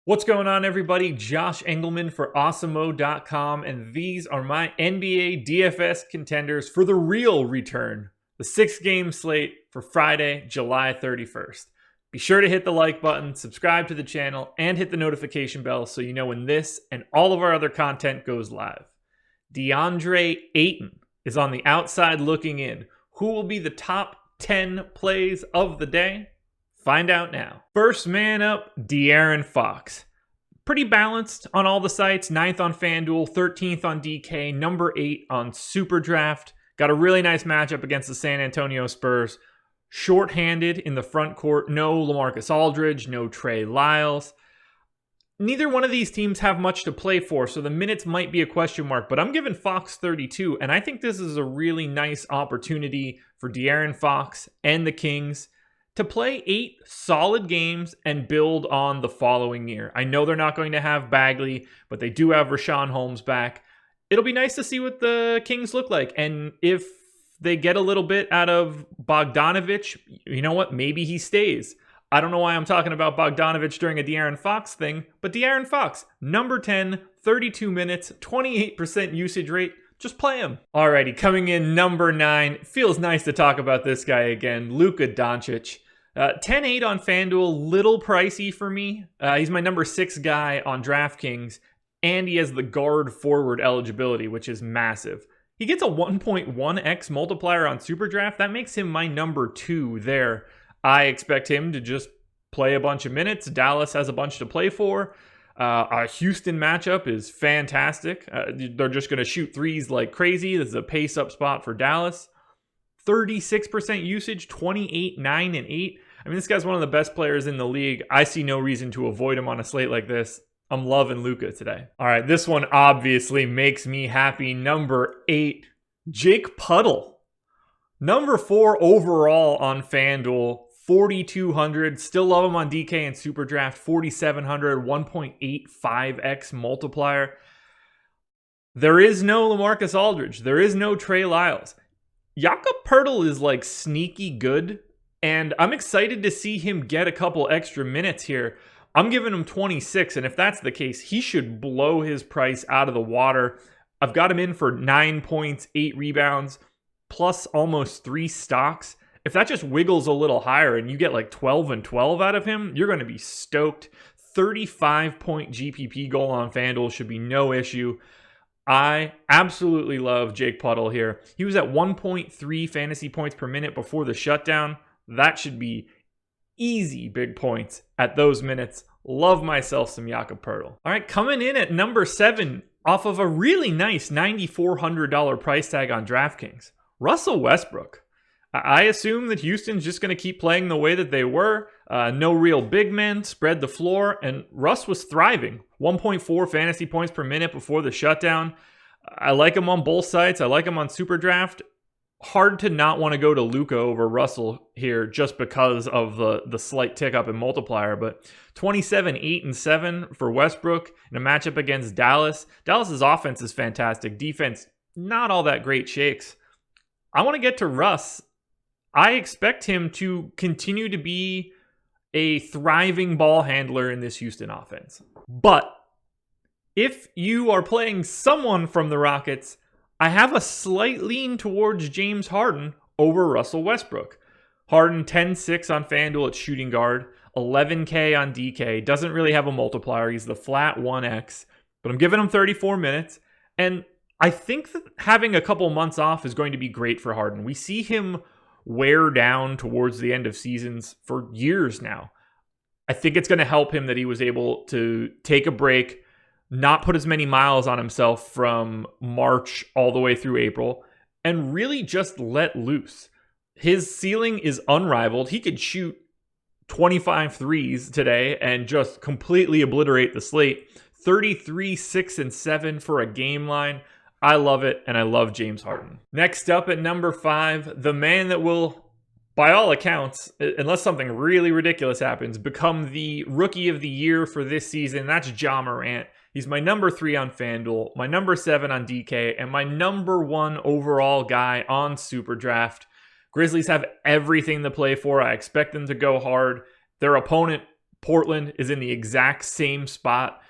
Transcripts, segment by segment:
What's going on, everybody? Josh Engleman for Awesemo.com, and these are my NBA DFS contenders for the real return, the 6-game slate for Friday, July 31st. Be sure to hit the like button, subscribe to the channel, and hit the notification bell so you know when this and all of our other content goes live. DeAndre Ayton is on the outside looking in. Who will be the top 10 plays of the day? Find out now. First man up, De'Aaron Fox. Pretty balanced on all the sites. 9th on FanDuel, 13th on DK, number 8 on SuperDraft. Got a really nice matchup against the San Antonio Spurs. Short-handed in the front court. No LaMarcus Aldridge, no Trey Lyles. Neither one of these teams have much to play for, so the minutes might be a question mark, but I'm giving Fox 32, and I think this is a really nice opportunity for De'Aaron Fox and the Kings to play 8 solid games and build on the following year. I know they're not going to have Bagley, but they do have Richaun Holmes back. It'll be nice to see what the Kings look like. And if they get a little bit out of Bogdanovic, you know what? Maybe he stays. I don't know why I'm talking about Bogdanovic during a De'Aaron Fox thing, but De'Aaron Fox, number 10, 32 minutes, 28% usage rate. Just play him. Alrighty, coming in number 9. Feels nice to talk about this guy again. Luka Doncic. 10-8 on FanDuel, little pricey for me. He's my number 6 guy on DraftKings, and he has the guard forward eligibility, which is massive. He gets a 1.1x multiplier on SuperDraft. That makes him my number 2 there. I expect him to just play a bunch of minutes. Dallas has a bunch to play for. Our Houston matchup is fantastic. They're just going to shoot threes like crazy. This is a pace-up spot for Dallas. 36% usage, 28, 9, and 8. I mean, this guy's one of the best players in the league. I see no reason to avoid him on a slate like this. I'm loving Luka today. All right, this one obviously makes me happy. Number 8, Jake Puddle. Number 4 overall on FanDuel, 4,200. Still love him on DK and SuperDraft, 4,700, 1.85x multiplier. There is no LaMarcus Aldridge. There is no Trey Lyles. Jakob Poeltl is like sneaky good, and I'm excited to see him get a couple extra minutes here. I'm giving him 26, and if that's the case, he should blow his price out of the water. I've got him in for 9 points, 8 rebounds, plus almost 3 stocks. If that just wiggles a little higher and you get like 12 and 12 out of him, you're going to be stoked. 35-point GPP goal on FanDuel should be no issue. I absolutely love Jake Puddle here. He was at 1.3 fantasy points per minute before the shutdown. That should be easy big points at those minutes. Love myself some Jakob Poeltl. All right, coming in at number 7 off of a really nice $9,400 price tag on DraftKings, Russell Westbrook. I assume that Houston's just going to keep playing the way that they were. No real big men, spread the floor, and Russ was thriving. 1.4 fantasy points per minute before the shutdown. I like him on both sides. I like him on SuperDraft. Hard to not want to go to Luka over Russell here just because of the slight tick up in multiplier. But 27, 8, and 7 for Westbrook in a matchup against Dallas. Dallas's offense is fantastic. Defense, not all that great shakes. I want to get to Russ. I expect him to continue to be a thriving ball handler in this Houston offense. But if you are playing someone from the Rockets, I have a slight lean towards James Harden over Russell Westbrook. Harden 10-6 on FanDuel at shooting guard, 11K on DK. Doesn't really have a multiplier. He's the flat 1x. But I'm giving him 34 minutes. And I think that having a couple months off is going to be great for Harden. We see him wear down towards the end of seasons for years now. I think it's going to help him that he was able to take a break, not put as many miles on himself from March all the way through April, and really just let loose. His ceiling is unrivaled. He could shoot 25 threes today and just completely obliterate the slate. 33, 6, and 7 for a game line. I love it, and I love James Harden. Next up at number 5, the man that will, by all accounts, unless something really ridiculous happens, become the rookie of the year for this season. That's Ja Morant. He's my number 3 on FanDuel, my number 7 on DK, and my number 1 overall guy on SuperDraft. Grizzlies have everything to play for. I expect them to go hard. Their opponent Portland is in the exact same spot.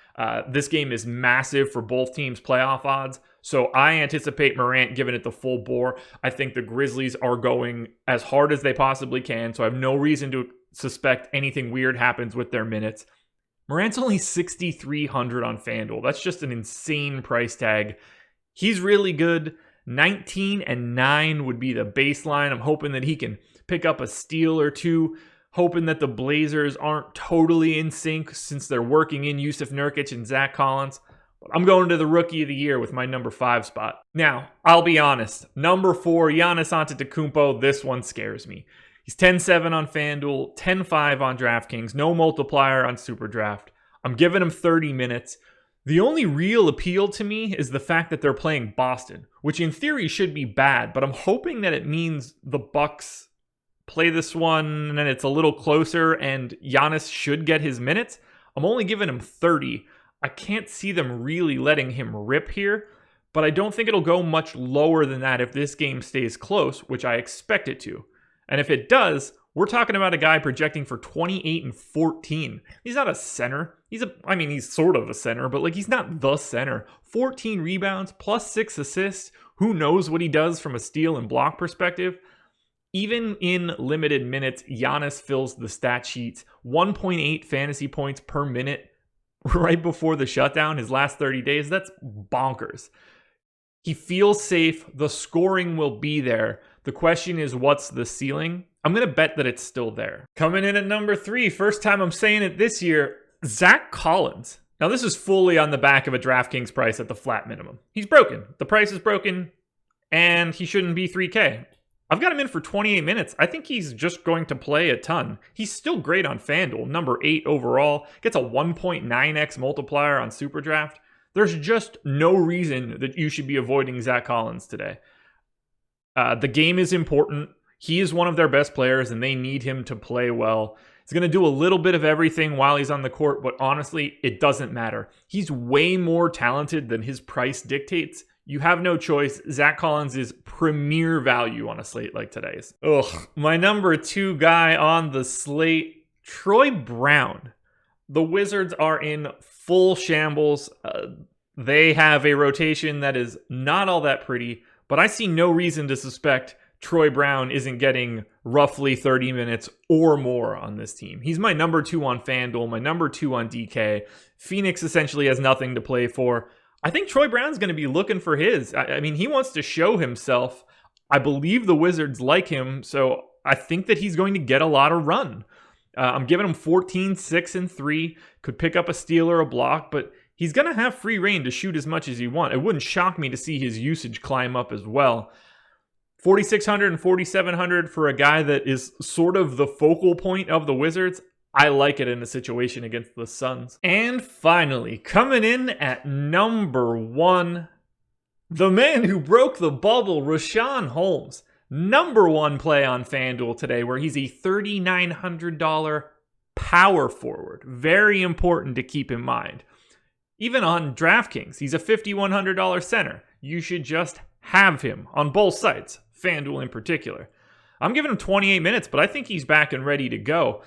This game is massive for both teams' playoff odds. So I anticipate Morant giving it the full bore. I think the Grizzlies are going as hard as they possibly can. So I have no reason to suspect anything weird happens with their minutes. Morant's only 6,300 on FanDuel. That's just an insane price tag. He's really good. 19 and 9 would be the baseline. I'm hoping that he can pick up a steal or two. Hoping that the Blazers aren't totally in sync since they're working in Yusuf Nurkic and Zach Collins. But I'm going to the Rookie of the Year with my number 5 spot. Now, I'll be honest. Number 4, Giannis Antetokounmpo. This one scares me. He's 10-7 on FanDuel, 10-5 on DraftKings, no multiplier on SuperDraft. I'm giving him 30 minutes. The only real appeal to me is the fact that they're playing Boston, which in theory should be bad, but I'm hoping that it means the Bucks play this one and it's a little closer and Giannis should get his minutes. I'm only giving him 30. I can't see them really letting him rip here, but I don't think it'll go much lower than that if this game stays close, which I expect it to. And if it does, we're talking about a guy projecting for 28 and 14. He's not a center. He's sort of a center, but he's not the center. 14 rebounds plus 6 assists. Who knows what he does from a steal and block perspective? Even in limited minutes, Giannis fills the stat sheets. 1.8 fantasy points per minute right before the shutdown, his last 30 days. That's bonkers. He feels safe. The scoring will be there. The question is, what's the ceiling? I'm going to bet that it's still there. Coming in at number 3, first time I'm saying it this year, Zach Collins. Now, this is fully on the back of a DraftKings price at the flat minimum. He's broken. The price is broken, and he shouldn't be 3K. I've got him in for 28 minutes. I think he's just going to play a ton. He's still great on FanDuel, number 8 overall. Gets a 1.9x multiplier on SuperDraft. There's just no reason that you should be avoiding Zach Collins today. The game is important. He is one of their best players, and they need him to play well. He's going to do a little bit of everything while he's on the court, but honestly, it doesn't matter. He's way more talented than his price dictates. You have no choice. Zach Collins is premier value on a slate like today's. My number 2 guy on the slate, Troy Brown. The Wizards are in full shambles. They have a rotation that is not all that pretty, but I see no reason to suspect Troy Brown isn't getting roughly 30 minutes or more on this team. He's my number 2 on FanDuel, my number 2 on DK. Phoenix essentially has nothing to play for. I think Troy Brown's going to be looking for his. He wants to show himself. I believe the Wizards like him, so I think that he's going to get a lot of run. I'm giving him 14, 6, and 3. Could pick up a steal or a block, but he's going to have free reign to shoot as much as he wants. It wouldn't shock me to see his usage climb up as well. 4,600 and 4,700 for a guy that is sort of the focal point of the Wizards. I like it in a situation against the Suns. And finally, coming in at number 1, the man who broke the bubble, Richaun Holmes. Number 1 play on FanDuel today, where he's a $3,900 power forward. Very important to keep in mind. Even on DraftKings, he's a $5,100 center. You should just have him on both sites, FanDuel in particular. I'm giving him 28 minutes, but I think he's back and ready to go.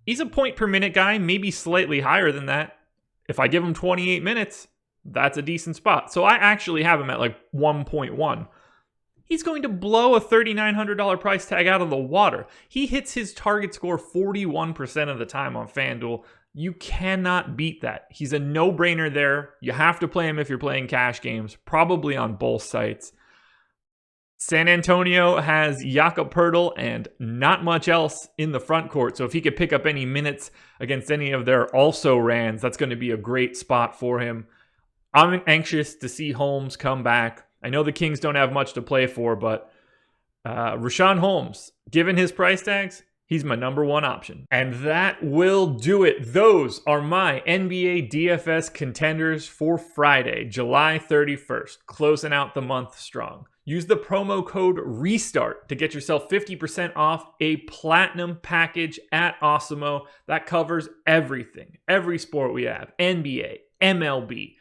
He's a point per minute guy, maybe slightly higher than that. If I give him 28 minutes, that's a decent spot. So I actually have him at 1.1. He's going to blow a $3,900 price tag out of the water. He hits his target score 41% of the time on FanDuel. You cannot beat that. He's a no-brainer there. You have to play him if you're playing cash games, probably on both sites. San Antonio has Jakob Poeltl and not much else in the front court. So if he could pick up any minutes against any of their also-rans, that's going to be a great spot for him. I'm anxious to see Holmes come back. I know the Kings don't have much to play for, but Richaun Holmes, given his price tags, he's my number 1 option. And that will do it. Those are my NBA DFS contenders for Friday, July 31st, closing out the month strong. Use the promo code RESTART to get yourself 50% off a platinum package at Awesemo. That covers everything, every sport we have. NBA, MLB,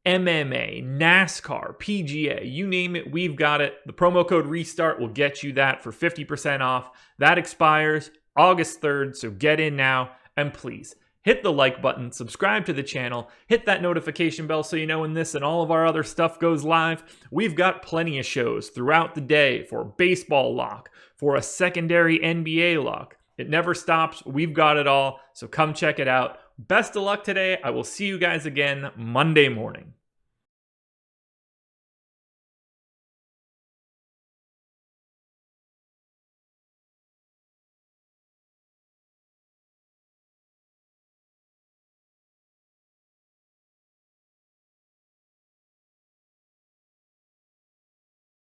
MMA, NASCAR, PGA, you name it, we've got it. The promo code RESTART will get you that for 50% off. That expires August 3rd, so get in now And please, hit the like button, subscribe to the channel, hit that notification bell so you know when this and all of our other stuff goes live. We've got plenty of shows throughout the day for baseball lock, for a secondary NBA lock. It never stops. We've got it all. So come check it out. Best of luck today. I will see you guys again Monday morning.